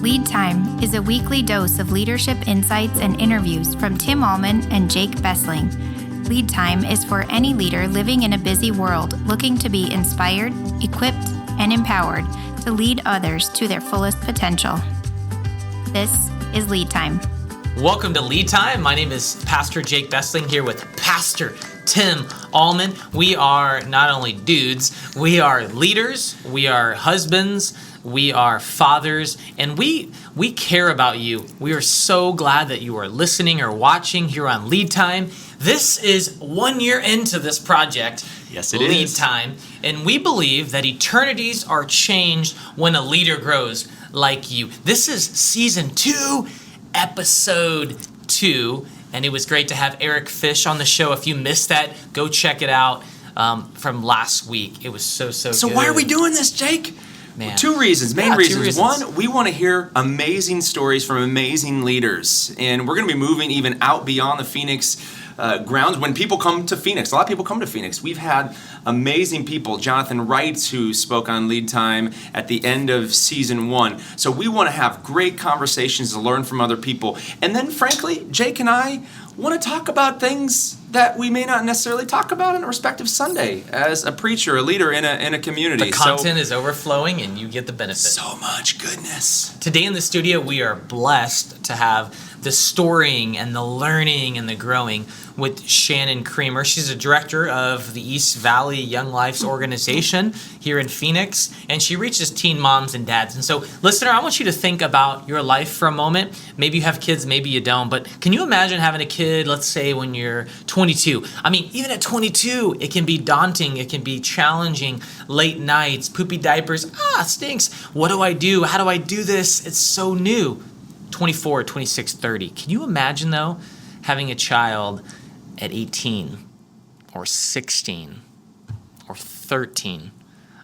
Lead Time is a weekly dose of leadership insights and interviews from Tim Allman and Jake Bessling. Lead Time is for any leader living in a busy world looking to be inspired, equipped, and empowered to lead others to their fullest potential. This is Lead Time. Welcome to Lead Time. My name is Pastor Jake Bessling here with Pastor Tim Allman. We are not only dudes, we are leaders, we are husbands, we are fathers, and we care about you. We are so glad that you are listening or watching here on Lead Time. This is 1 year into this project. Yes, it Lead is. Time. And we believe that eternities are changed when a leader grows like you. This is season 2, episode 2. And it was great to have Eric Fish on the show. If you missed that, go check it out from last week. It was so good. So why are we doing this, Jake? Man. Two reasons, main Two reasons. One, we want to hear amazing stories from amazing leaders. And we're going to be moving even out beyond the Phoenix grounds. When people come to Phoenix, a lot of people come to Phoenix. We've had amazing people. Jonathan Wrights, who spoke on Lead Time at the end of season 1. So we want to have great conversations to learn from other people. And then, frankly, Jake and I want to talk about things that we may not necessarily talk about on a respective Sunday as a preacher, a leader in a community. The content is overflowing and you get the benefit. So much goodness. Today in the studio, we are blessed to have the storying and the learning and the growing with Shannon Creamer. She's a director of the East Valley Young Life's organization here in Phoenix, and she reaches teen moms and dads. And so, listener, I want you to think about your life for a moment. Maybe you have kids, maybe you don't, but can you imagine having a kid, let's say when you're 22? I mean, even at 22, it can be daunting, it can be challenging, late nights, poopy diapers, stinks. What do I do? How do I do this? It's so new. 24, 26, 30. Can you imagine, though, having a child at 18 or 16 or 13?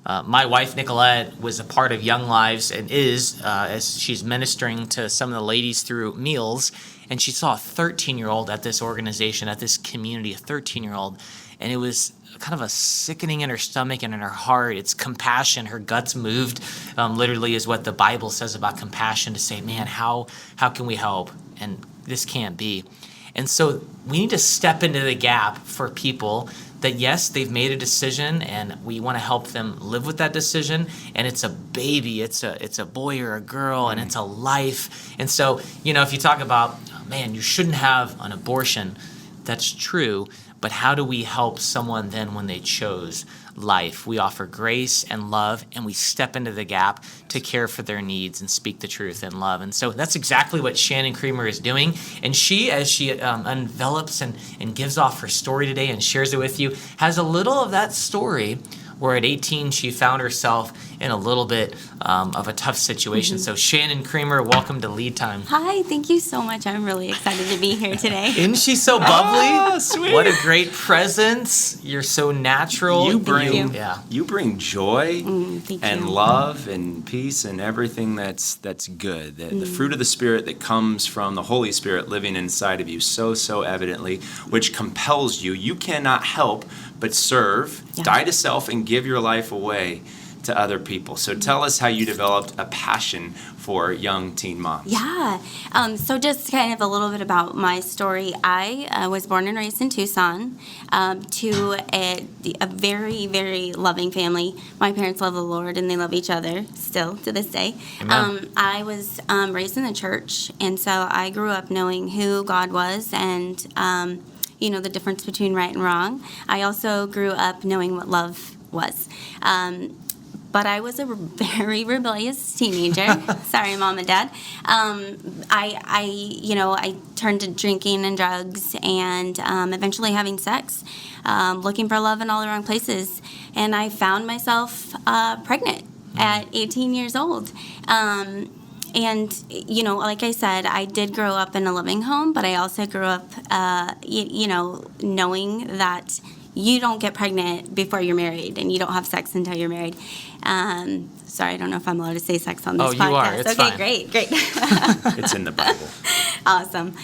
My wife, Nicolette, was a part of Young Lives and is, as she's ministering to some of the ladies through meals, and she saw a 13-year-old at this organization, at this community, a 13-year-old, and it was kind of a sickening in her stomach and in her heart. It's compassion. Her guts moved, literally is what the Bible says about compassion, to say, man, how can we help? And this can't be. And so we need to step into the gap for people that, yes, they've made a decision and we want to help them live with that decision. And it's a baby, it's a boy or a girl, and it's a life. And so, if you talk about, man, you shouldn't have an abortion, that's true. But how do we help someone then when they chose life? We offer grace and love, and we step into the gap to care for their needs and speak the truth in love. And so that's exactly what Shannon Creamer is doing. And she, as she envelops and gives off her story today and shares it with you, has a little of that story where at 18 she found herself in a little bit of a tough situation. So Shannon Creamer, welcome to Lead Time. Hi, thank you so much. I'm really excited to be here today. Isn't she so bubbly? Oh, sweet. What a great presence. You're so natural. You bring joy Thank and you. love and peace and everything that's good. The fruit of the Spirit that comes from the Holy Spirit living inside of you so evidently, which compels you. You cannot help but serve, die to self, and give your life away to other people. So tell us how you developed a passion for young teen moms. Yeah. So just kind of a little bit about my story. I was born and raised in Tucson to a very, very loving family. My parents love the Lord and they love each other still to this day. I was raised in the church, and so I grew up knowing who God was and the difference between right and wrong. I also grew up knowing what love was. But I was a very rebellious teenager. Sorry, Mom and Dad. I turned to drinking and drugs and eventually having sex, looking for love in all the wrong places. And I found myself pregnant at 18 years old. And, like I said, I did grow up in a loving home, but I also grew up, knowing that you don't get pregnant before you're married and you don't have sex until you're married. Sorry, I don't know if I'm allowed to say sex on this podcast. Oh, you are. It's okay, fine. Great. It's in the Bible. Awesome.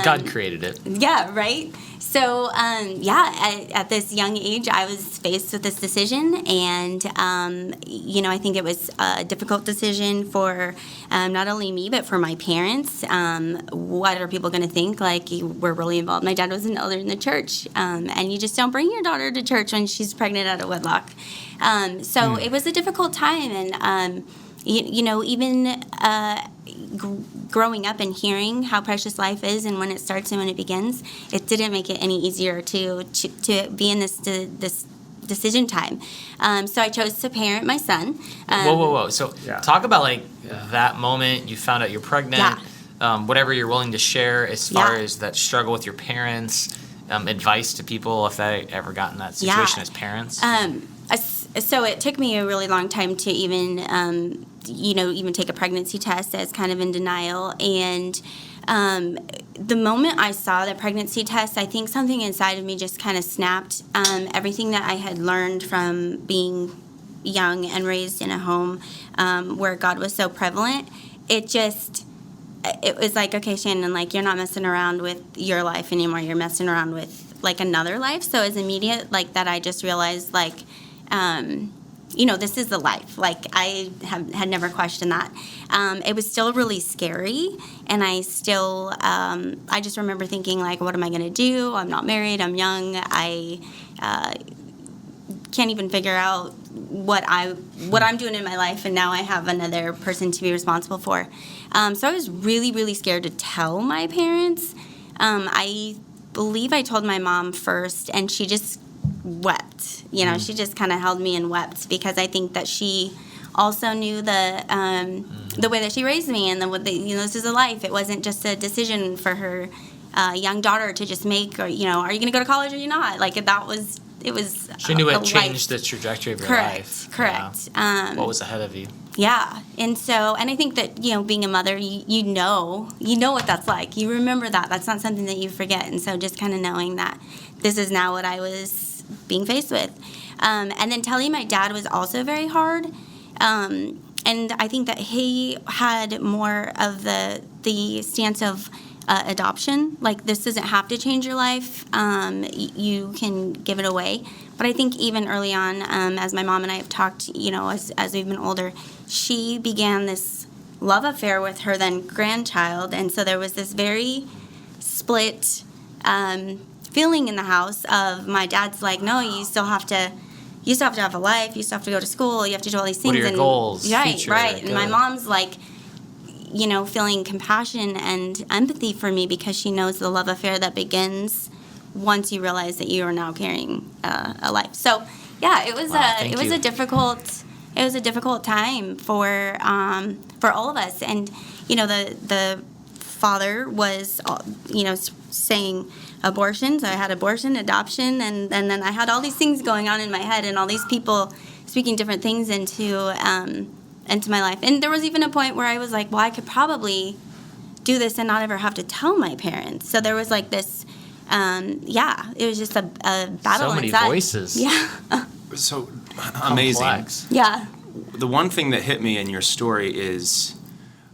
God created it. Yeah, right? So, at this young age, I was faced with this decision, and, I think it was a difficult decision for not only me, but for my parents. What are people going to think? Like, we're really involved. My dad was an elder in the church, and you just don't bring your daughter to church when she's pregnant out of wedlock. It was a difficult time, and, even growing up and hearing how precious life is and when it starts and when it begins, it didn't make it any easier to be in this decision time. So I chose to parent my son. Whoa. So talk about like that moment you found out you're pregnant, whatever you're willing to share as far as that struggle with your parents, advice to people if they ever got in that situation as parents. So it took me a really long time to even take a pregnancy test. I was kind of in denial. And the moment I saw the pregnancy test, I think something inside of me just kind of snapped. Everything that I had learned from being young and raised in a home where God was so prevalent, it was like, okay, Shannon, like, you're not messing around with your life anymore. You're messing around with, like, another life. So it was immediate, like, that I just realized, like, this is the life. Like, I had never questioned that. It was still really scary, and I still, I just remember thinking, like, what am I going to do? I'm not married. I'm young. I can't even figure out what I'm doing in my life, and now I have another person to be responsible for. So I was really, really scared to tell my parents. I believe I told my mom first, and she just wept. She just kind of held me and wept, because I think that she also knew the way that she raised me, and this is a life. It wasn't just a decision for her young daughter to just make, or, are you going to go to college or you're not? Like, it was she knew it changed the trajectory of your life. Correct. Yeah. What was ahead of you? Yeah. And I think that, being a mother, you know what that's like. You remember that. That's not something that you forget. And so just kind of knowing that this is now what I was being faced with. And then telling my dad was also very hard. And I think that he had more of the stance of adoption. Like, this doesn't have to change your life. You can give it away. But I think even early on, as my mom and I have talked, as we've been older, she began this love affair with her then grandchild. And so there was this very split feeling in the house of my dad's like, no, you still have to have a life. You still have to go to school. You have to do all these things. What are your goals? Right, future, right. And my mom's like, feeling compassion and empathy for me, because she knows the love affair that begins once you realize that you are now carrying a life. So, yeah, it was a difficult time for all of us. And the father was saying abortion. So I had abortion, adoption, and then I had all these things going on in my head, and all these people speaking different things into my life. And there was even a point where I was like, well, I could probably do this and not ever have to tell my parents. So there was like this, it was just a battle. So many inside. voices. Yeah. So amazing. Complex. Yeah. The one thing that hit me in your story is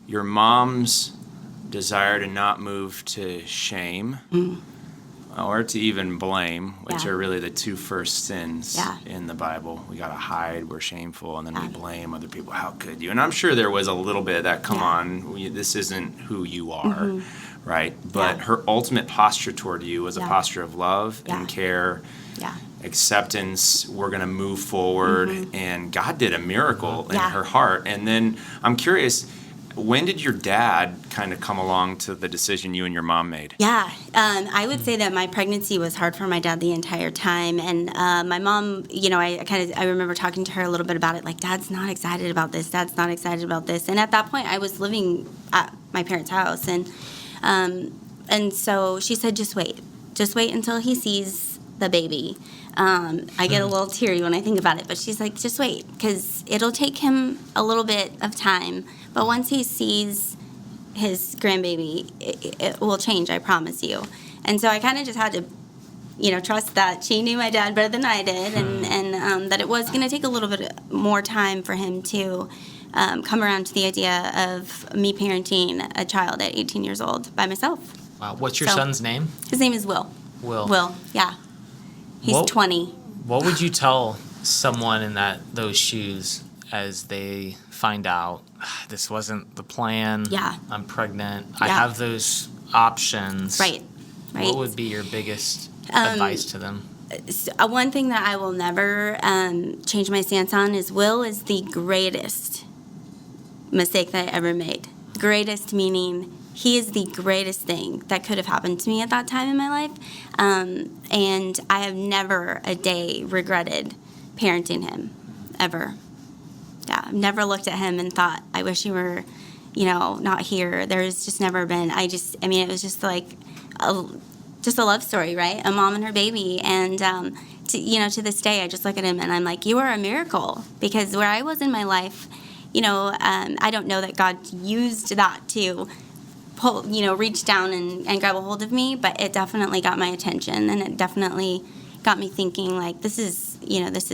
your mom's desire to not move to shame or to even blame, which are really the two first sins in the Bible. We got to hide, we're shameful, and then we blame other people. How could you? And I'm sure there was a little bit of that, come on, this isn't who you are, right? But her ultimate posture toward you was a posture of love and care, acceptance. We're going to move forward, and God did a miracle in her heart. And then I'm curious, when did your dad kind of come along to the decision you and your mom made? Yeah, I would say that my pregnancy was hard for my dad the entire time, and my mom, I remember talking to her a little bit about it. Like, Dad's not excited about this. Dad's not excited about this. And at that point, I was living at my parents' house, and so she said, just wait until he sees the baby. I get a little teary when I think about it, but she's like, just wait, because it'll take him a little bit of time. But once he sees his grandbaby, it will change, I promise you. And so I kind of just had to, trust that she knew my dad better than I did, and that it was going to take a little bit more time for him to come around to the idea of me parenting a child at 18 years old by myself. Wow. What's your son's name? His name is Will. Will, yeah. He's What- 20. What would you tell someone in those shoes as they find out this wasn't the plan? Yeah. I'm pregnant. I Yeah. have those options. Right. What would be your biggest advice to them? One thing that I will never change my stance on is Will is the greatest mistake that I ever made. Greatest meaning he is the greatest thing that could have happened to me at that time in my life. And I have never a day regretted parenting him, ever. Yeah, I've never looked at him and thought, I wish he were, not here. There's just never been, it was just like just a love story, right? A mom and her baby. And, to this day, I just look at him and I'm like, you are a miracle. Because where I was in my life, I don't know that God used that to pull, reach down and grab a hold of me, but it definitely got my attention, and it definitely got me thinking, like, this is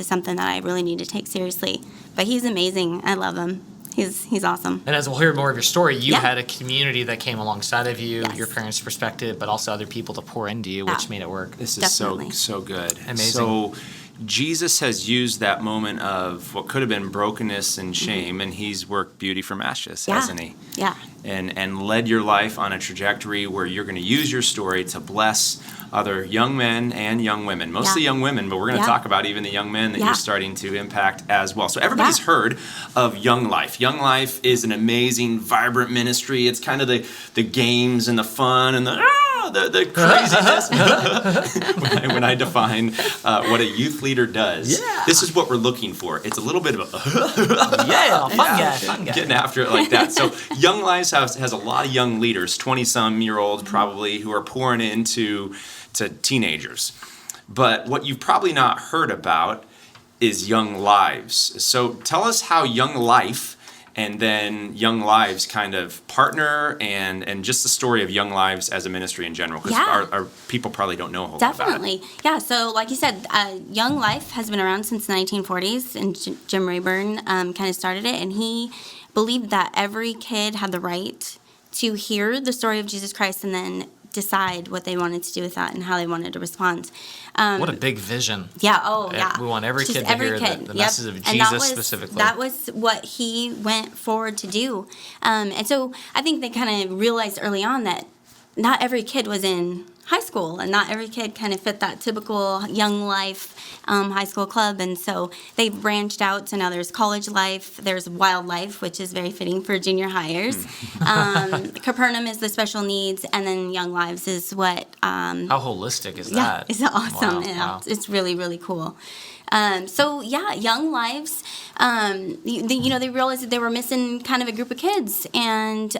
something that I really need to take seriously. But he's amazing. I love him. He's awesome. And as we'll hear more of your story, you Yeah. had a community that came alongside of you, Yes. your parents' perspective, but also other people to pour into you, which Yeah. made it work. This is Definitely. so good. Amazing. So Jesus has used that moment of what could have been brokenness and shame, and he's worked beauty from ashes, Yeah. hasn't he? Yeah. And led your life on a trajectory where you're going to use your story to bless other young men and young women, mostly Yeah. young women, but we're going to Yeah. talk about even the young men that Yeah. you're starting to impact as well. So everybody's Yeah. heard of Young Life. Young Life is an amazing, vibrant ministry. It's kind of the games and the fun and the craziness. when I define what a youth leader does, Yeah. this is what we're looking for. It's a little bit of a Yeah, fun guy. getting after it like that. So Young Lives has a lot of young leaders, 20-some-year-olds probably, who are pouring into teenagers. But what you've probably not heard about is Young Lives. So tell us how Young Life and then Young Lives kind of partner, and just the story of Young Lives as a ministry in general, because Yeah. our people probably don't know a whole lot about it. Definitely. Yeah, so like you said, Young Life has been around since the 1940s, and Jim Rayburn kind of started it, and he believed that every kid had the right to hear the story of Jesus Christ and then decide what they wanted to do with that and how they wanted to respond. What a big vision. Yeah, oh, yeah. We want every Just kid to hear the Yep. message of And Jesus specifically. That was what he went forward to do. And so I think they kind of realized early on that not every kid was in high school, and not every kid kind of fit that typical Young Life high school club. And so they branched out, so now there's college life, there's wildlife, which is very fitting for junior hires. Capernaum is the special needs, and then Young Lives is what How holistic is yeah, that? it's awesome. Wow, Yeah, wow. it's really, really cool. Young Lives, they realized that they were missing kind of a group of kids, and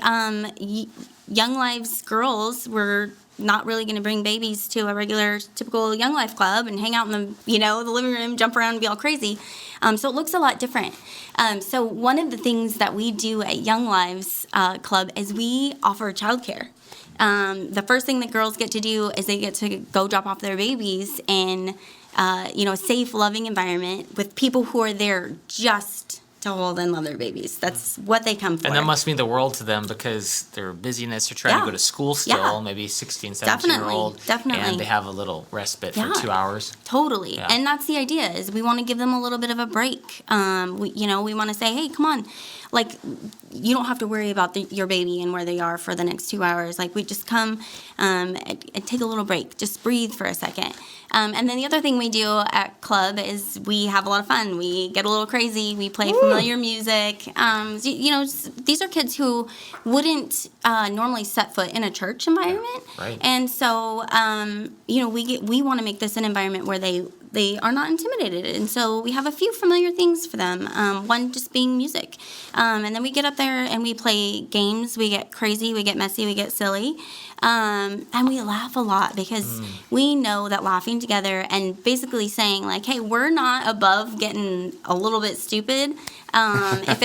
Young Lives girls were not really going to bring babies to a regular, typical Young Life club and hang out in the living room, jump around and be all crazy. So it looks a lot different. So one of the things that we do at Young Lives Club is we offer childcare. The first thing that girls get to do is they get to go drop off their babies in, a safe, loving environment with people who are there just to hold and love their babies. That's what they come for. And that must mean the world to them, because their busyness, they're trying to Yeah. go to school still, Yeah. maybe 16, 17-year-old. Definitely. And they have a little respite Yeah. for 2 hours. Totally. Yeah. And that's the idea, is we want to give them a little bit of a break. We want to say, hey, come on. Like, you don't have to worry about your baby and where they are for the next 2 hours. Like, we just come and take a little break. Just breathe for a second. And then the other thing we do at club is we have a lot of fun. We get a little crazy. We play familiar music. These are kids who wouldn't normally set foot in a church environment. Right. And so, we want to make this an environment where they are not intimidated. And so we have a few familiar things for them. One just being music. And then we get up there and we play games. We get crazy, we get messy, we get silly. And we laugh a lot, because we know that laughing together and basically saying, like, hey, we're not above getting a little bit stupid. If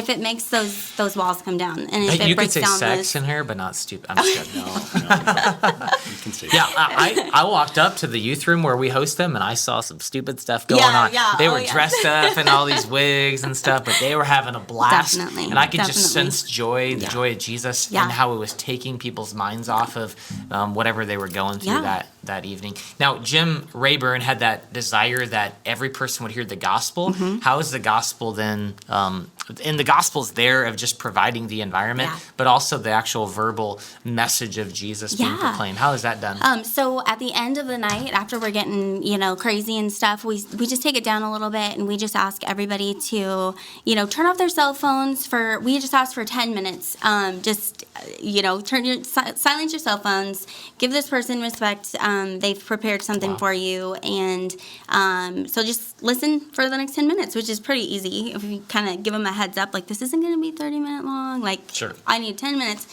it makes those walls come down, and if Hey, it you could breaks say down sex those. in here, but not stupid. I'm just kidding. You can say Yeah, I walked up to the youth room where we host them, and I saw some stupid stuff going on. yeah, They oh, were yeah. dressed up in all these wigs and stuff, but they were having a blast. Definitely, And I could just definitely. sense joy, the Yeah. joy of Jesus, Yeah. and how it was taking people's minds off of whatever they were going through Yeah. that evening. Now, Jim Rayburn had that desire that every person would hear the gospel. How is the gospel then? And the gospel's there of just providing the environment, but also the actual verbal message of Jesus being proclaimed. How is that done? So at the end of the night, after we're getting, crazy and stuff, we just take it down a little bit and we just ask everybody to, turn off their cell phones we just ask for 10 minutes. Silence your cell phones, give this person respect. They've prepared something for you. And so just listen for the next 10 minutes, which is pretty easy. If you kind of give them a heads up, like, this isn't going to be 30-minute long. Like, I need 10 minutes.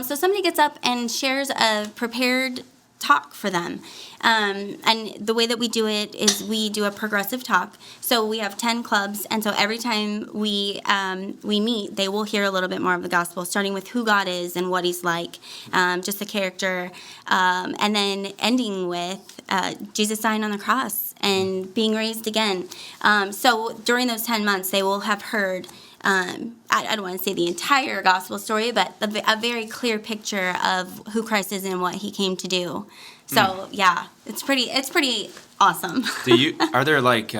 So somebody gets up and shares a prepared talk for them. And the way that we do it is we do a progressive talk. So we have 10 clubs, and so every time we meet, they will hear a little bit more of the gospel, starting with who God is and what he's like, just the character, and then ending with Jesus dying on the cross and being raised again. So during those 10 months, they will have heard I don't want to say the entire gospel story, but a very clear picture of who Christ is and what he came to do. So it's pretty awesome. Are there like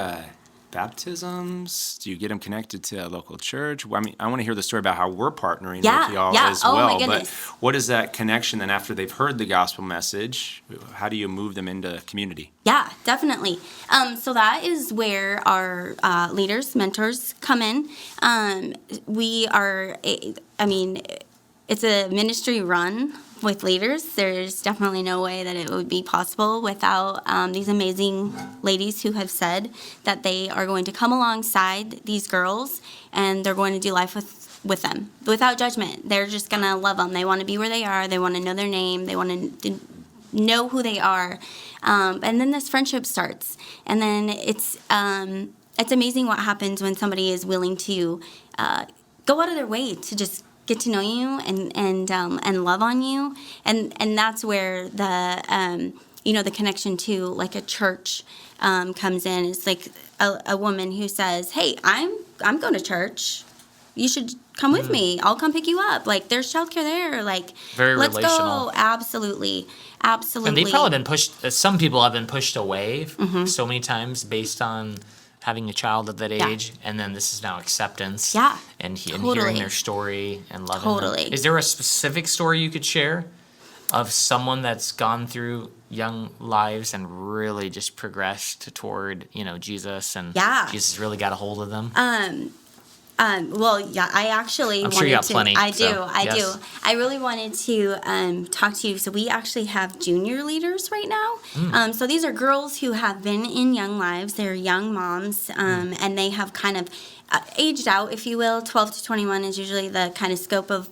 baptisms? Do you get them connected to a local church? I mean, I want to hear the story about how we're partnering with y'all as well. My goodness. But what is that connection then after they've heard the gospel message? How do you move them into community? Yeah, definitely. So that is where our leaders, mentors come in. It's a ministry run with leaders. There's definitely no way that it would be possible without these amazing ladies who have said that they are going to come alongside these girls and they're going to do life with them without judgment. They're just going to love them. They want to be where they are. They want to know their name. They want to know who they are. And then this friendship starts. And then it's amazing what happens when somebody is willing to go out of their way to just get to know you and love on you, and that's where the connection to like a church comes in. It's like a woman who says, "Hey, I'm going to church. You should come with me. I'll come pick you up. Like, there's childcare there. Like, very let's relational. Go. Absolutely." And they've probably been pushed. Some people have been pushed away so many times based on having a child at that age, and then this is now acceptance. Yeah, and hearing their story and loving them. Is there a specific story you could share of someone that's gone through young lives and really just progressed toward Jesus, and Jesus really got a hold of them? I actually I'm sure you got plenty. I do. I really wanted to talk to you. So we actually have junior leaders right now. So these are girls who have been in young lives. They're young moms, and they have kind of aged out, if you will. 12 to 21 is usually the kind of scope of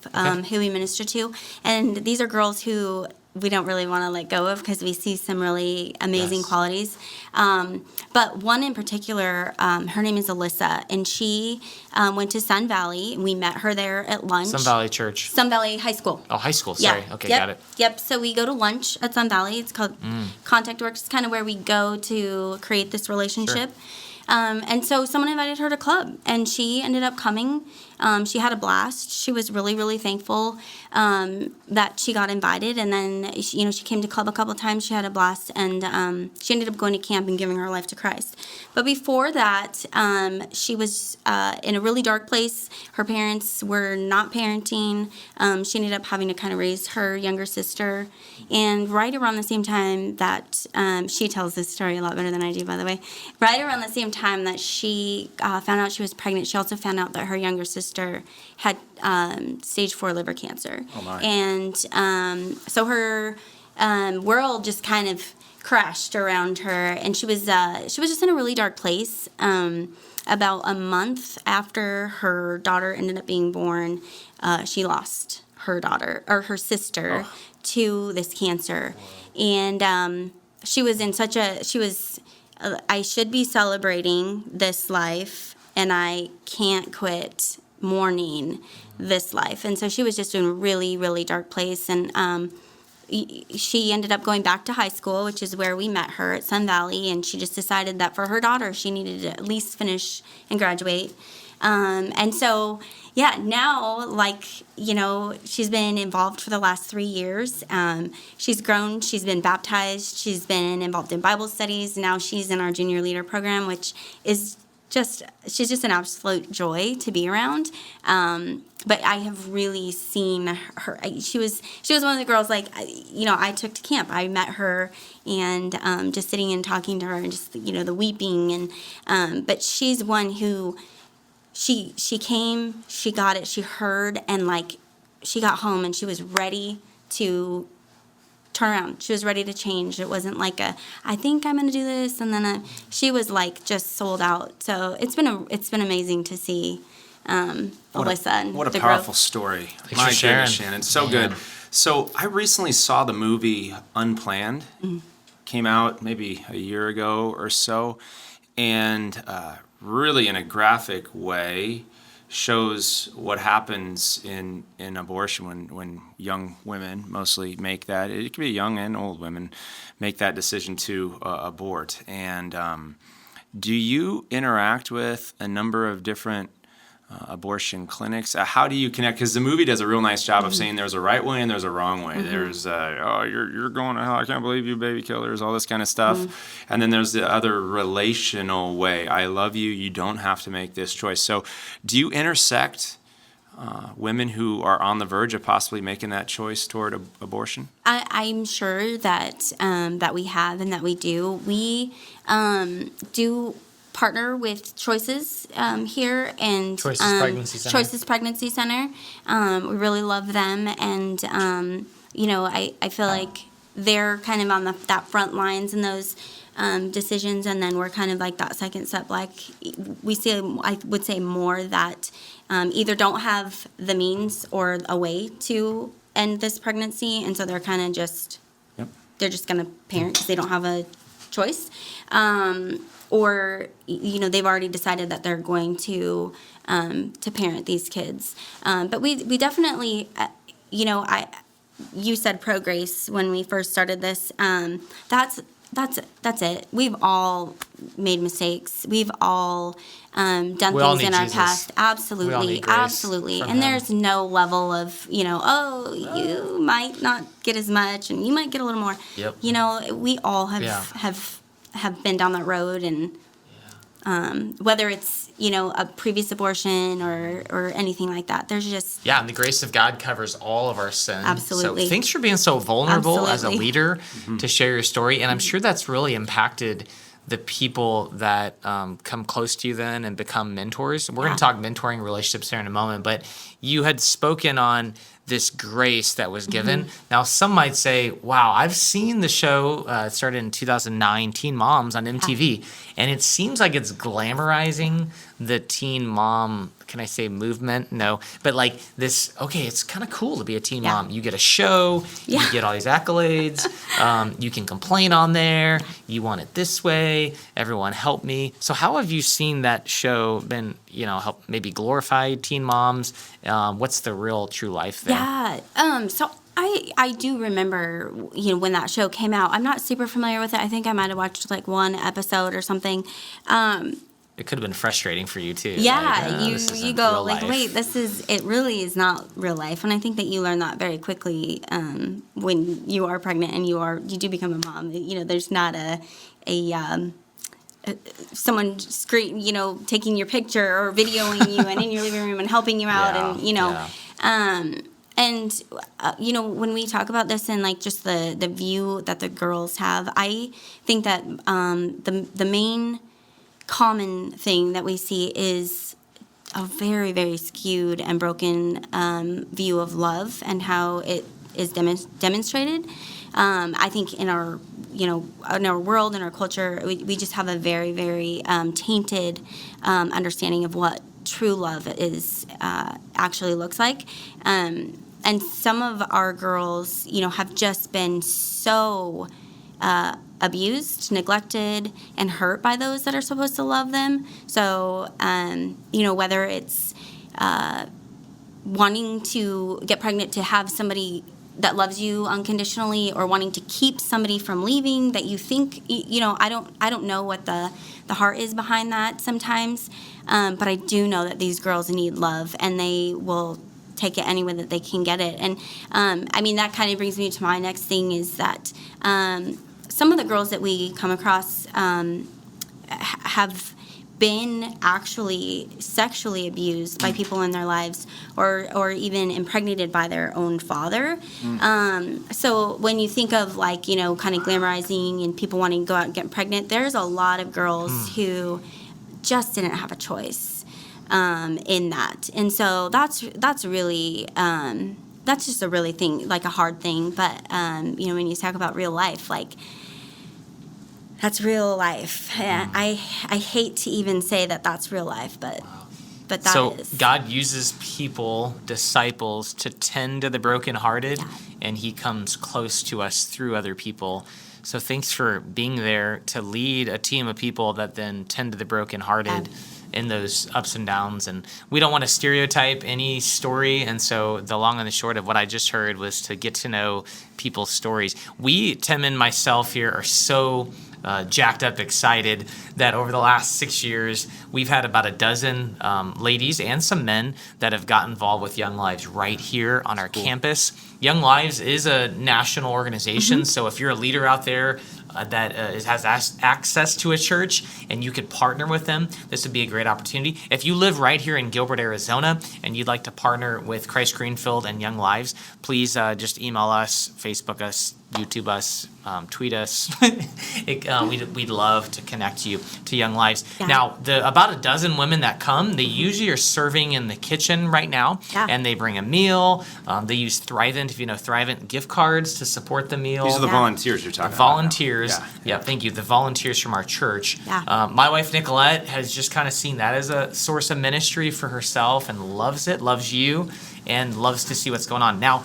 who we minister to. And these are girls who we don't really want to let go of because we see some really amazing qualities. But one in particular, her name is Alyssa, and she went to Sun Valley. We met her there at lunch. Sun Valley Church. Sun Valley High School. Oh, high school. Sorry. Yeah. Okay, got it. Yep. So we go to lunch at Sun Valley. It's called Contact Works. It's kind of where we go to create this relationship. Sure. And so someone invited her to club, and she ended up coming. She had a blast. She was really, really thankful that she got invited. And then, she came to club a couple of times. She had a blast, and she ended up going to camp and giving her life to Christ. But before that, she was in a really dark place. Her parents were not parenting. She ended up having to kind of raise her younger sister. And right around the same time that she tells this story a lot better than I do, by the way. Right around the same time that she found out she was pregnant, she also found out that her younger sister had stage 4 liver cancer. Oh my. And so her world just kind of crashed around her, and she was just in a really dark place. About a month after her daughter ended up being born, she lost her daughter, or her sister, to this cancer. And she was in such a, I should be celebrating this life, and I can't quit mourning this life. And so she was just in a really, really dark place. And she ended up going back to high school, which is where we met her at Sun Valley. And she just decided that for her daughter, she needed to at least finish and graduate. And so, yeah, now, like, she's been involved for the last 3 years. She's grown, she's been baptized, she's been involved in Bible studies. Now she's in our junior leader program, which is she's just an absolute joy to be around. But I have really seen her. She was one of the girls, like, I took to camp. I met her, and just sitting and talking to her, and just the weeping, and but she's one who she came, she got it, she heard, and like she got home and she was ready to turn around. She was ready to change. It wasn't like I think I'm going to do this, and then she was like just sold out. So it's been amazing to see Alyssa and what a the powerful growth. story. Thanks My for sharing. goodness, Shannon, so good. So I recently saw the movie Unplanned. Came out maybe a year ago or so, and really in a graphic way shows what happens in abortion when young women mostly make that. It can be young and old women make that decision to abort. And do you interact with a number of different abortion clinics? How do you connect? Because the movie does a real nice job of saying there's a right way and there's a wrong way. There's you're going to hell, I can't believe you, baby killers, all this kind of stuff. And then there's the other relational way. I love you, you don't have to make this choice. So do you intersect women who are on the verge of possibly making that choice toward abortion? I'm sure that that we have and that we do. We do partner with Choices here, and Choices Pregnancy Center. Choices Pregnancy Center. We really love them, and I feel like they're kind of on that front lines in those decisions, and then we're kind of like that second step. Like we see, I would say more that either don't have the means or a way to end this pregnancy, and so they're kind of just they're just going to parent because they don't have a choice. Or they've already decided that they're going to parent these kids. But we definitely, you said pro-grace when we first started this. That's it. We've all made mistakes. We've all done We all things need in our Jesus. past. We all Absolutely, need grace absolutely. from And him. there's no level of you might not get as much, and you might get a little more. Yep. We all Yeah. have been down that road, and whether it's a previous abortion or anything like that, there's just And the grace of God covers all of our sins. Absolutely. So thanks for being so vulnerable as a Absolutely. leader to share your story. And I'm sure that's really impacted the people that come close to you then and become mentors. We're going to talk mentoring relationships here in a moment, but you had spoken on this grace that was given. Now, some might say, wow, I've seen the show, it started in 2009, Teen Moms on MTV, and it seems like it's glamorizing the teen mom, can I say movement? No, but like this, okay, it's kind of cool to be a teen mom. You get a show, you get all these accolades, you can complain on there, you want it this way, everyone help me. So how have you seen that show been, help maybe glorify teen moms? What's the real true life there? Yeah. So I do remember, when that show came out. I'm not super familiar with it. I think I might have watched like one episode or something. It could have been frustrating for you too. Yeah, like, this you isn't go real like, life. wait, it really is not real life, and I think that you learn that very quickly when you are pregnant and you do become a mom. There's not someone taking your picture or videoing you and in your living room and helping you out, when we talk about this and like just the view that the girls have, I think that the main common thing that we see is a very, very skewed and broken view of love and how it is demonstrated. I think in our world, in our culture, we just have a very, very tainted understanding of what true love is actually looks like. And some of our girls, have just been so abused, neglected, and hurt by those that are supposed to love them. So, whether it's wanting to get pregnant to have somebody that loves you unconditionally, or wanting to keep somebody from leaving that you think, I don't know what the heart is behind that sometimes, but I do know that these girls need love, and they will take it any way that they can get it. And that kind of brings me to my next thing, is that some of the girls that we come across have been actually sexually abused by people in their lives, or even impregnated by their own father. So when you think of kind of glamorizing and people wanting to go out and get pregnant, there's a lot of girls who just didn't have a choice in that. And so that's really that's just a really thing, like a hard thing. But when you talk about real life, that's real life. I hate to even say that that's real life, but that is. So God uses people, disciples, to tend to the brokenhearted, and he comes close to us through other people. So thanks for being there to lead a team of people that then tend to the brokenhearted in those ups and downs. And we don't want to stereotype any story, and so the long and the short of what I just heard was to get to know people's stories. We, Tim and myself here, are so jacked up excited that over the last 6 years, we've had about a dozen ladies and some men that have got involved with Young Lives right here on our campus. Young Lives is a national organization, so if you're a leader out there that has access to a church and you could partner with them, this would be a great opportunity. If you live right here in Gilbert, Arizona, and you'd like to partner with Christ Greenfield and Young Lives, please just email us, Facebook us, YouTube us, tweet us. We'd love to connect you to Young Lives. Yeah. Now, about a dozen women that come, they usually are serving in the kitchen right now, and they bring a meal. They use Thrivent, if you know Thrivent, gift cards to support the meal. These are the volunteers you're talking about. Volunteers. Yeah, thank you. The volunteers from our church. Yeah. My wife, Nicolette, has just kind of seen that as a source of ministry for herself and loves it, loves you, and loves to see what's going on. Now,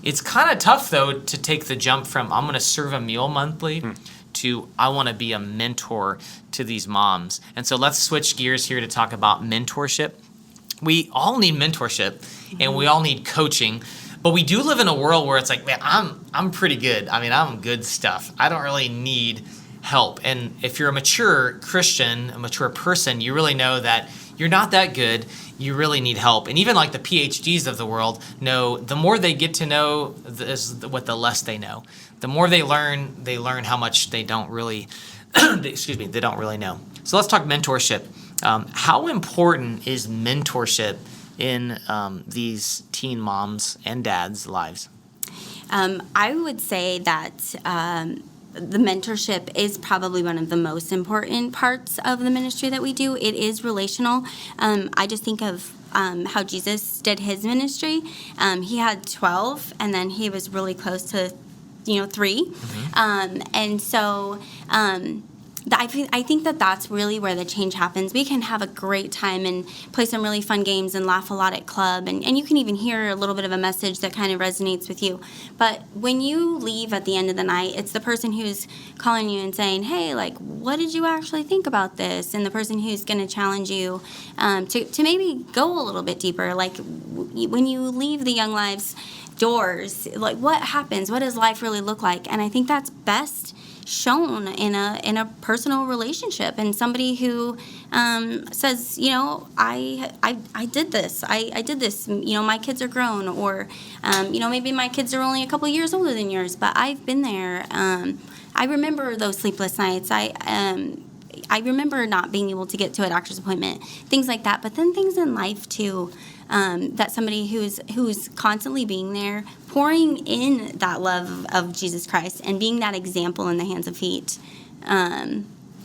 it's kind of tough, though, to take the jump from I'm going to serve a meal monthly to I want to be a mentor to these moms. And so let's switch gears here to talk about mentorship. We all need mentorship, and we all need coaching. But we do live in a world where it's like, man, I'm pretty good. I mean, I'm good stuff. I don't really need help. And if you're a mature Christian, a mature person, you really know that you're not that good. You really need help. And even like the PhDs of the world know the more they get to know what the less they know. The more they learn how much they don't really, they don't really know. So let's talk mentorship. How important is mentorship in these teen moms and dads' lives? I would say that the mentorship is probably one of the most important parts of the ministry that we do. It is relational. I just think of how Jesus did his ministry. He had 12, and then he was really close to 3. And so I think that that's really where the change happens. We can have a great time and play some really fun games and laugh a lot at club, and you can even hear a little bit of a message that kind of resonates with you. But when you leave at the end of the night, it's the person who's calling you and saying, hey, what did you actually think about this? And the person who's going to challenge you to maybe go a little bit deeper. When you leave the Young Lives doors, what happens? What does life really look like? And I think that's best shown in a personal relationship, and somebody who says, I did this. I did this. My kids are grown, or maybe my kids are only a couple years older than yours, but I've been there. I remember those sleepless nights. I remember not being able to get to a doctor's appointment, things like that. But then things in life too. That somebody who's constantly being there, pouring in that love of Jesus Christ and being that example in the hands and feet,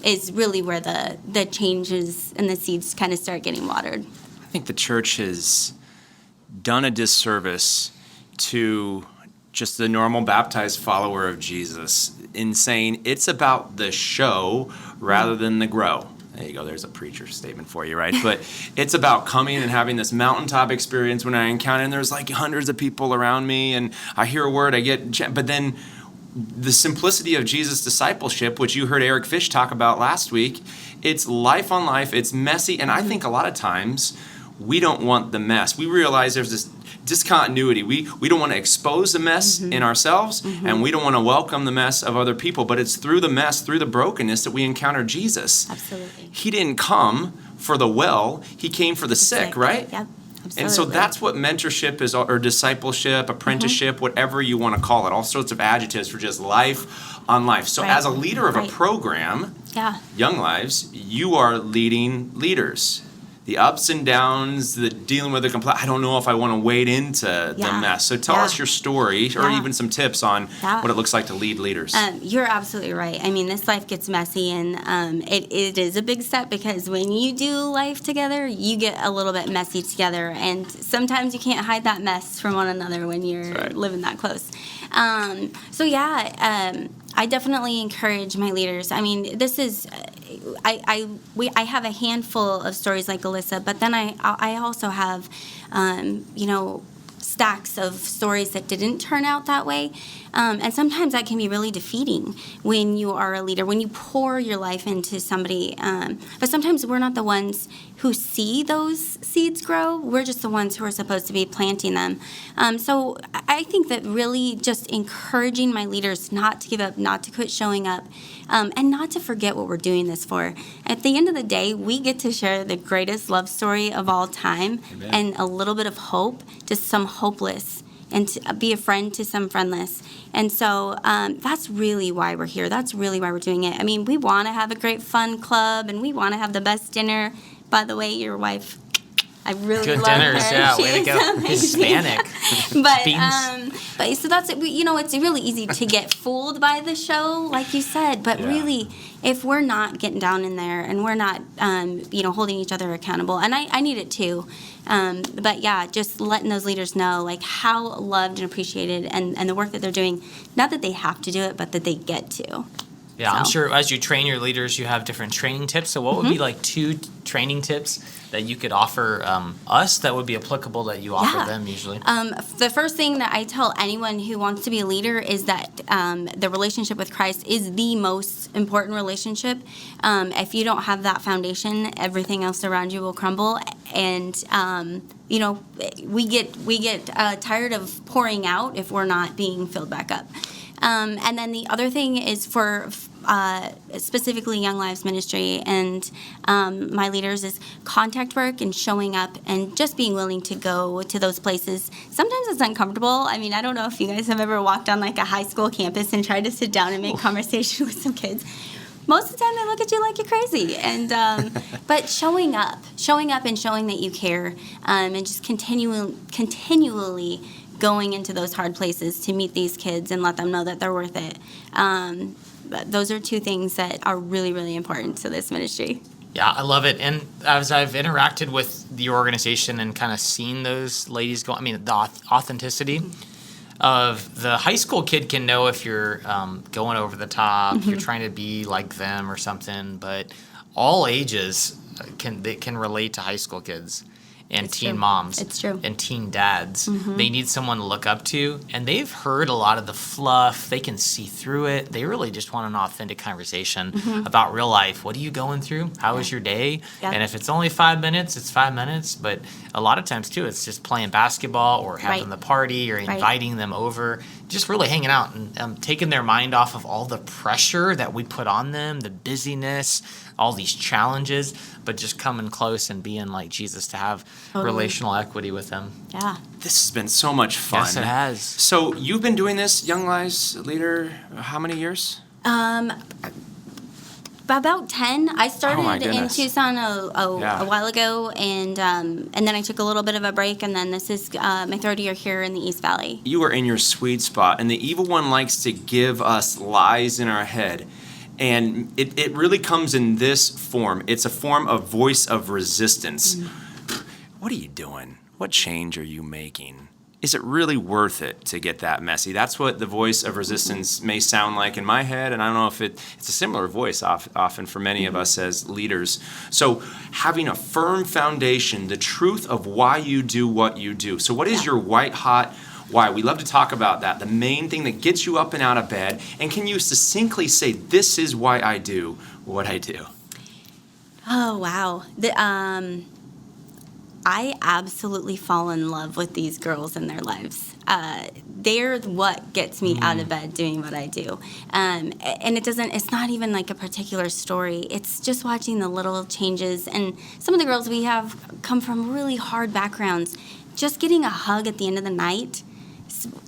is really where the changes and the seeds kind of start getting watered. I think the church has done a disservice to just the normal baptized follower of Jesus in saying it's about the show rather than the grow. There you go. There's a preacher statement for you, right? But it's about coming and having this mountaintop experience when I encounter, and there's hundreds of people around me, and I hear a word, but then the simplicity of Jesus' discipleship, which you heard Eric Fish talk about last week, it's life on life, it's messy, and I think a lot of times we don't want the mess. We realize there's this discontinuity. We don't want to expose the mess in ourselves, and we don't want to welcome the mess of other people, but it's through the mess, through the brokenness that we encounter Jesus. Absolutely. He didn't come for the well, he came for the sick, right? Yep. Absolutely. And so that's what mentorship is, or discipleship, apprenticeship, whatever you want to call it, all sorts of adjectives for just life on life. So Right. as a leader of a Right. program, Yeah. Young Lives, you are leading leaders. The ups and downs, the dealing with the I don't know if I want to wade into the Yeah. mess. So tell Yeah. us your story, or Yeah. even some tips on Yeah. what it looks like to lead leaders. You're absolutely right. I mean, this life gets messy, and it is a big step, because when you do life together, you get a little bit messy together, and sometimes you can't hide that mess from one another when you're That's right. living that close. I definitely encourage my leaders. I mean, this is, I have a handful of stories like Alyssa, but then I also have, stacks of stories that didn't turn out that way. And sometimes that can be really defeating when you are a leader, when you pour your life into somebody. But sometimes we're not the ones who see those seeds grow. We're just the ones who are supposed to be planting them. So I think that really just encouraging my leaders not to give up, not to quit showing up, and not to forget what we're doing this for. At the end of the day, we get to share the greatest love story of all time. Amen. And a little bit of hope to some hopeless, and to be a friend to some friendless. And so that's really why we're here. That's really why we're doing it. I mean, we want to have a great fun club, and we want to have the best dinner. By the way, your wife, I really Good love dinners, her. yeah. She Way to is go. amazing. Hispanic. But so that's it. It's really easy to get fooled by the show, like you said. But Yeah. really, if we're not getting down in there, and we're not, holding each other accountable, and I need it too. But yeah, just letting those leaders know like how loved and appreciated, and the work that they're doing. Not that they have to do it, but that they get to. Yeah, I'm So. sure as you train your leaders, you have different training tips. So what would be like 2 training tips that you could offer us that would be applicable that you offer Yeah. them usually? The first thing that I tell anyone who wants to be a leader is that the relationship with Christ is the most important relationship. If you don't have that foundation, everything else around you will crumble. And we get tired of pouring out if we're not being filled back up. And then the other thing is for specifically Young Lives Ministry and my leaders is contact work and showing up and just being willing to go to those places. Sometimes it's uncomfortable. I mean, I don't know if you guys have ever walked on like a high school campus and tried to sit down and make conversation with some kids. Most of the time they look at you like you're crazy. And but showing up and showing that you care, and just continually going into those hard places to meet these kids and let them know that they're worth it. But those are 2 things that are really, really important to this ministry. Yeah, I love it. And as I've interacted with the organization and kind of seen those ladies go, I mean, the authenticity of the high school kid can know if you're going over the top, you're trying to be like them or something, but all ages can relate to high school kids. And It's teen true. moms It's true. and teen dads. They need someone to look up to, and they've heard a lot of the fluff. They can see through it. They really just want an authentic conversation about real life. What are you going through? How was your day? Yeah. And if it's only 5 minutes, it's 5 minutes. But a lot of times, too, it's just playing basketball or having Right. the party or Right. inviting them over, just really hanging out and taking their mind off of all the pressure that we put on them, the busyness, all these challenges, but just coming close and being like Jesus to have Totally. relational equity with them. Yeah. This has been so much fun. Yes, it has. So you've been doing this, Young Lives leader, how many years? About 10. I started Oh, my in goodness. Tucson Yeah. a while ago, and then I took a little bit of a break, and then this is my 3rd year here in the East Valley. You are in your sweet spot, and the evil one likes to give us lies in our head. And it really comes in this form. It's a form of voice of resistance. What are you doing? What change are you making? Is it really worth it to get that messy? That's what the voice of resistance may sound like in my head, and I don't know if it's a similar voice often for many of us as leaders. So having a firm foundation, the truth of why you do what you do. So what is your white hot why? We love to talk about that, the main thing that gets you up and out of bed, and can you succinctly say, this is why I do what I do? Oh, wow. I absolutely fall in love with these girls in their lives. They're what gets me out of bed doing what I do. And it's not even like a particular story. It's just watching the little changes. And some of the girls we have come from really hard backgrounds. Just getting a hug at the end of the night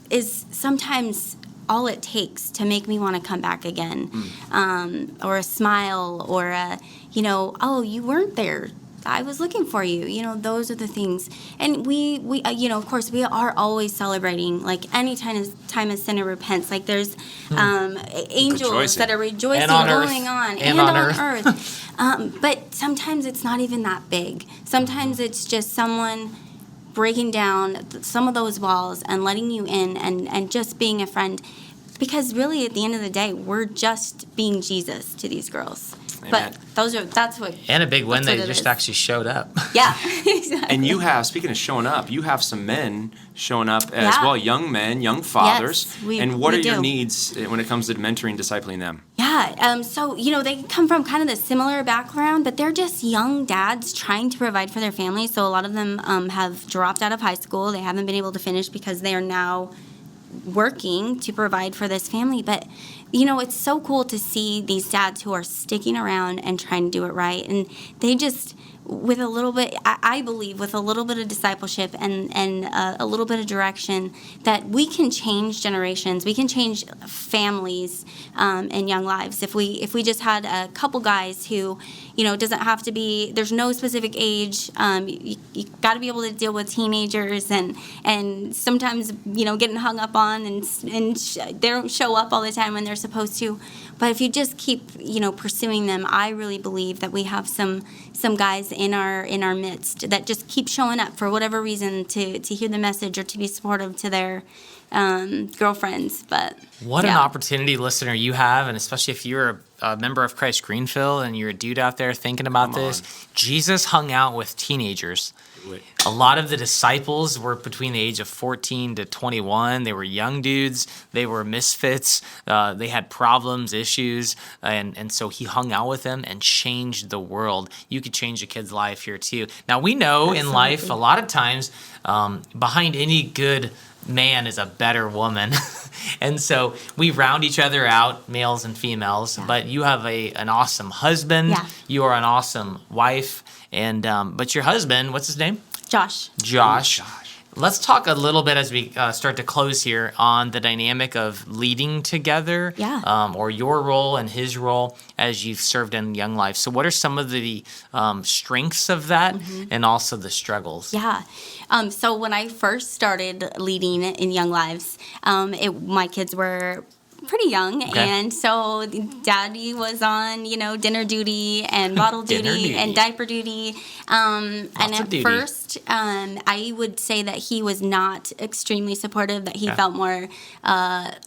is sometimes all it takes to make me want to come back again. Or a smile, or oh, you weren't there. I was looking for you. Those are the things. And we of course, we are always celebrating, like any time a sinner repents. Like there's angels Rejoicing. that are rejoicing going on and on earth. But sometimes it's not even that big. Sometimes it's just someone breaking down some of those walls and letting you in and just being a friend. Because really, at the end of the day, we're just being Jesus to these girls. Amen. But that's what. And a big win, they it just is. actually showed up. Yeah, exactly. And you have, speaking of showing up, you have some men showing up as well, young men, young fathers. Yes, and what we are your do. needs when it comes to mentoring, discipling them? Yeah, so, they come from kind of the similar background, but they're just young dads trying to provide for their families. So a lot of them have dropped out of high school. They haven't been able to finish because they are now working to provide for this family. But it's so cool to see these dads who are sticking around and trying to do it right. And they just, with a little bit, I believe, with a little bit of discipleship and a little bit of direction, that we can change generations. We can change families and young lives. If we just had a couple guys who, it doesn't have to be, there's no specific age. You got to be able to deal with teenagers and sometimes, getting hung up on and they don't show up all the time when they're supposed to. But if you just keep, pursuing them, I really believe that we have some guys in our midst that just keep showing up for whatever reason to hear the message or to be supportive to their girlfriends. But What an opportunity, listener, you have, and especially if you're a member of Christ Greenfield and you're a dude out there thinking about this. Jesus hung out with teenagers. A lot of the disciples were between the age of 14 to 21. They were young dudes. They were misfits. They had problems, issues, and so he hung out with them and changed the world. You could change a kid's life here too. Now, we know in life a lot of times behind any good man is a better woman. And so we round each other out, males and females, but you have an awesome husband. Yeah. You are an awesome wife. And but your husband, what's his name? Josh. Let's talk a little bit as we start to close here on the dynamic of leading together, or your role and his role as you've served in Young Life. So what are some of the strengths of that and also the struggles? Yeah. So when I first started leading in Young Lives, my kids were pretty young, and so Daddy was on, dinner duty and bottle duty and diaper duty. And at first, I would say that he was not extremely supportive, that he felt more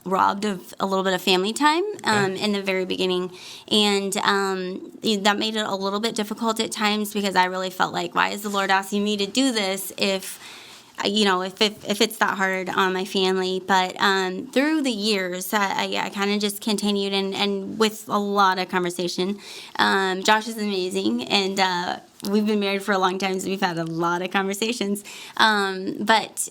robbed of a little bit of family time in the very beginning. And that made it a little bit difficult at times because I really felt like, why is the Lord asking me to do this if it's that hard on my family? But through the years, I kind of just continued, and with a lot of conversation. Josh is amazing, and we've been married for a long time, so we've had a lot of conversations. But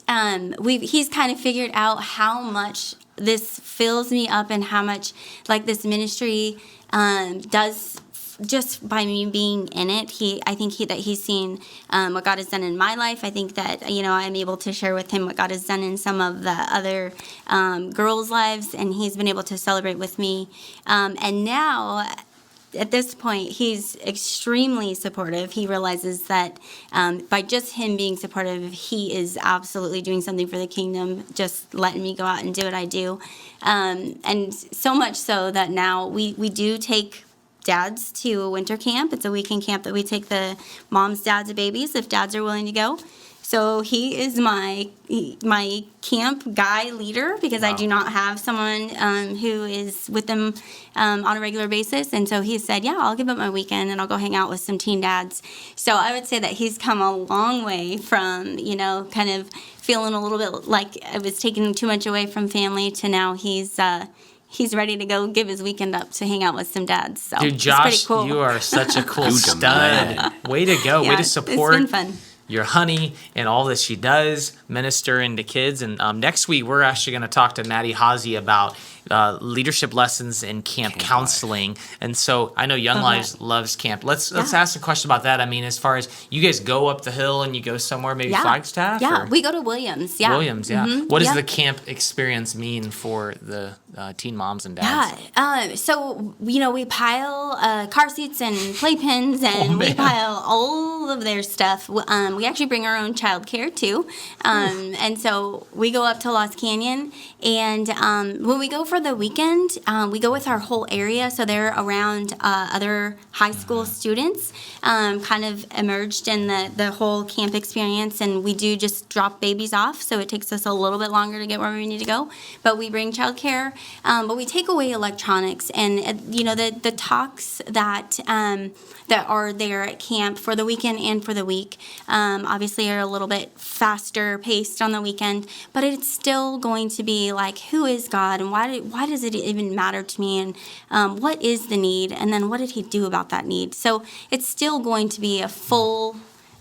he's kind of figured out how much this fills me up and how much like this ministry does. Just by me being in it, I think that he's seen what God has done in my life. I think that I'm able to share with him what God has done in some of the other girls' lives, and he's been able to celebrate with me. And now, at this point, he's extremely supportive. He realizes that by just him being supportive, he is absolutely doing something for the kingdom, just letting me go out and do what I do. And so much so that now we do take dads to a winter camp. It's a weekend camp that we take the moms, dads, and babies if dads are willing to go. So he is my camp guy leader because I do not have someone who is with them on a regular basis. And so he said, I'll give up my weekend and I'll go hang out with some teen dads. So I would say that he's come a long way from, kind of feeling a little bit like I was taking too much away from family to now he's ready to go give his weekend up to hang out with some dads. So Dude, Josh, it's pretty cool. you are such a cool stud. Way to go. Way to support. It's been fun. your honey and all that she does, minister into kids. And next week, we're actually going to talk to Maddie Hazy about leadership lessons in camp counseling. And so I know Young Lives loves camp. Let's ask a question about that. I mean, as far as you guys go up the hill and you go somewhere, maybe Flagstaff? Yeah, or? we go to Williams. Yeah. Williams, yeah. Mm-hmm. What does the camp experience mean for the teen moms and dads? Yeah. So, we pile car seats and playpens and we pile all of their stuff. We actually bring our own childcare too. And so we go up to Lost Canyon, and when we go for the weekend, we go with our whole area. So they're around other high school students, kind of emerged in the whole camp experience. And we do just drop babies off. So it takes us a little bit longer to get where we need to go. But we bring childcare, but we take away electronics. And, the talks that are there at camp for the weekend and for the week, obviously are a little bit faster paced on the weekend, but it's still going to be like, who is God, and why does it even matter to me, and what is the need, and then what did he do about that need? So it's still going to be a full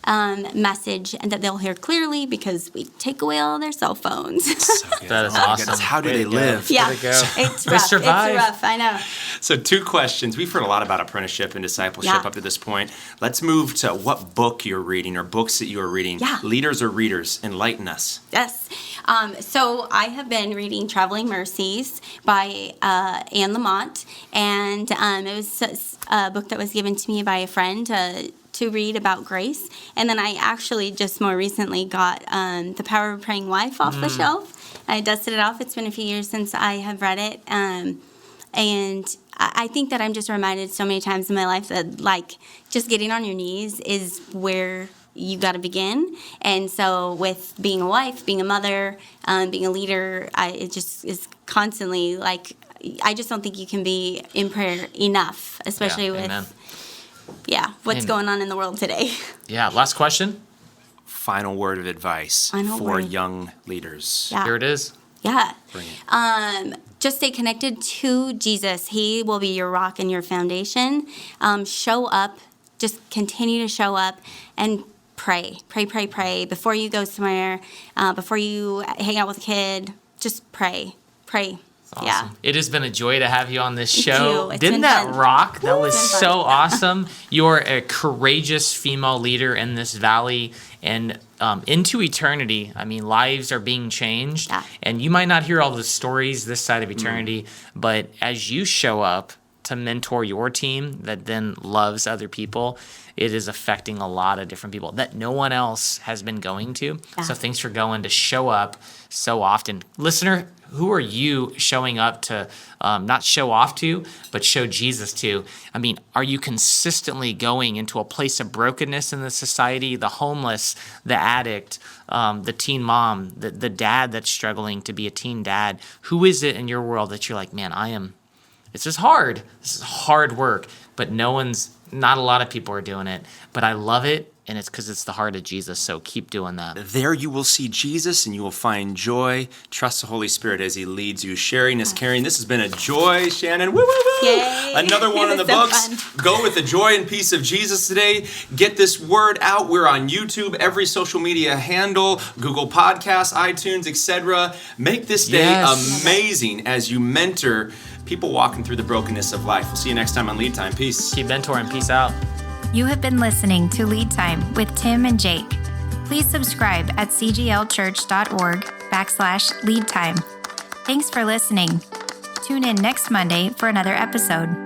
message, and that they'll hear clearly because we take away all their cell phones. That is awesome. How do they live? Yeah, Way to go. it's They rough. survive. It's rough, I know. So 2 questions. We've heard a lot about apprenticeship and discipleship up to this point. Let's move to what book you're reading or books that you are reading. Yeah. Leaders or readers, enlighten us. Yes. So I have been reading Traveling Mercies by Anne Lamott, and it was a book that was given to me by a friend to read about grace. And then I actually just more recently got The Power of a Praying Wife off the shelf. I dusted it off. It's been a few years since I have read it. And I think that I'm just reminded so many times in my life that, like, just getting on your knees is where you got to begin. And so with being a wife, being a mother, being a leader, it just is constantly, like, I just don't think you can be in prayer enough, especially with amen. What's going on in the world today. Yeah, last question. Final word of advice for young leaders. Yeah. Here it is. Yeah. Bring it. Just stay connected to Jesus. He will be your rock and your foundation. Show up. Just continue to show up and pray. Pray. Before you go somewhere, before you hang out with a kid, just pray. Awesome. Yeah. It has been a joy to have you on this Thank show. you. It's Didn't been that fun. rock? That was It's been so fun. awesome. You're a courageous female leader in this valley, and into eternity. I mean, lives are being changed, and you might not hear all the stories this side of eternity, but as you show up to mentor your team that then loves other people, it is affecting a lot of different people that no one else has been going to. So thanks for going to show up so often. Listener, who are you showing up to, not show off to, but show Jesus to? I mean, are you consistently going into a place of brokenness in the society, the homeless, the addict, the teen mom, the dad that's struggling to be a teen dad? Who is it in your world that you're like, man, this is hard. This is hard work, but not a lot of people are doing it, but I love it. And it's because it's the heart of Jesus, so keep doing that. There you will see Jesus and you will find joy. Trust the Holy Spirit as he leads you. Sharing is caring. This has been a joy, Shannon. Woo, woo, woo. Yay. Another one in the So books. fun. Go with the joy and peace of Jesus today. Get this word out. We're on YouTube, every social media handle, Google Podcasts, iTunes, etc. Make this day amazing as you mentor people walking through the brokenness of life. We'll see you next time on Lead Time. Peace. Keep mentoring. Peace out. You have been listening to Lead Time with Tim and Jake. Please subscribe at cglchurch.org/leadtime. Thanks for listening. Tune in next Monday for another episode.